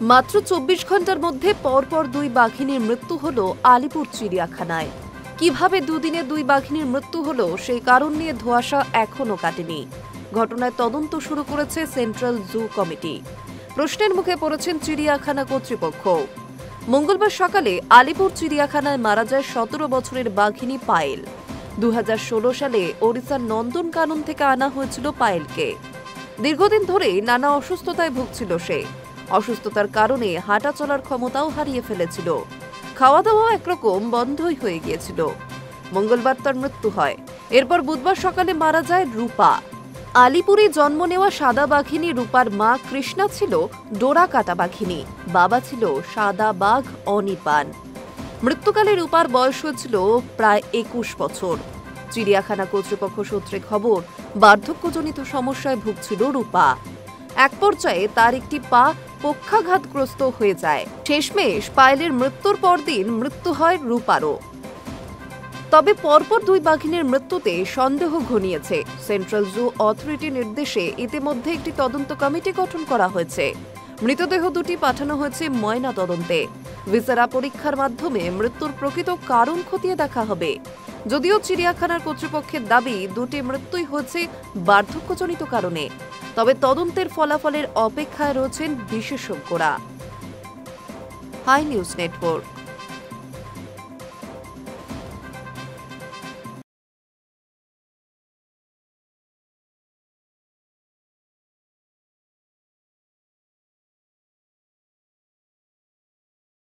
মাত্র ২৪ ঘন্টার মধ্যে পরপর দুই বাঘিনীর মৃত্যু হল আলিপুর চিড়িয়াখানায়। কিভাবে দুদিনে দুই বাঘিনীর মৃত্যু হল সেই কারণ নিয়ে ধোঁয়াশা এখনো কাটেনি। ঘটনায় তদন্ত শুরু করেছে সেন্ট্রাল জু কমিটি। প্রশ্নের মুখে পড়েছেন চিড়িয়াখানা কর্তৃপক্ষ। মঙ্গলবার সকালে আলিপুর চিড়িয়াখানায় মারা যায় ১৭ বছরের বাঘিনী পায়েল। ২০১৬ সালে ওড়িশার নন্দনকানন থেকে আনা হয়েছিল পায়েলকে। দীর্ঘদিন ধরে নানা অসুস্থতায় ভুগছিল সে। অসুস্থতার কারণে হাঁটা চলার ক্ষমতাও হারিয়ে ফেলেছিল। খাওয়া দাওয়া একরকম বন্ধই হয়ে গিয়েছিল। মঙ্গলবার তার মৃত্যু হয়। এরপর বুধবার সকালে মারা যায় রূপা। আলিপুরে জন্ম নেওয়া সাদা বাঘিনী রূপার মা কৃষ্ণা ছিল ডোরা কাটা বাঘিনী, বাবা ছিল সাদা বাঘ অনিপান। মৃত্যুকালে রূপার বয়স হয়েছিল প্রায় ২১ বছর। চিড়িয়াখানা কর্তৃপক্ষ সূত্রে খবর, বার্ধক্যজনিত সমস্যায় ভুগছিল রূপা। এক পর্যায়ে তার একটি পা পক্ষাঘাতগ্রস্ত হয়ে যায়। শেষমেশ পায়েলের মৃত্যুর পরদিন মৃত্যু হয় রূপারও। তবে পরপর দুই বাঘিনীর মৃত্যুতে সন্দেহ ঘনিয়েছে। সেন্ট্রাল জু অথরিটির নির্দেশে ইতিমধ্যে একটি তদন্ত কমিটি গঠন করা হয়েছে। মৃতদেহ দুটি পাঠানো হয়েছে ময়না তদন্তে। ভিসেরা পরীক্ষার মাধ্যমে মৃত্যুর প্রকৃত কারণ খতিয়ে দেখা হবে। যদিও চিড়িয়াখানার কর্তৃপক্ষের দাবি দুটি মৃত্যুই হয়েছে বার্ধক্যজনিত কারণে, তবে তদন্তের ফলাফলের অপেক্ষায় রয়েছেন বিশেষজ্ঞরা। Hi News network.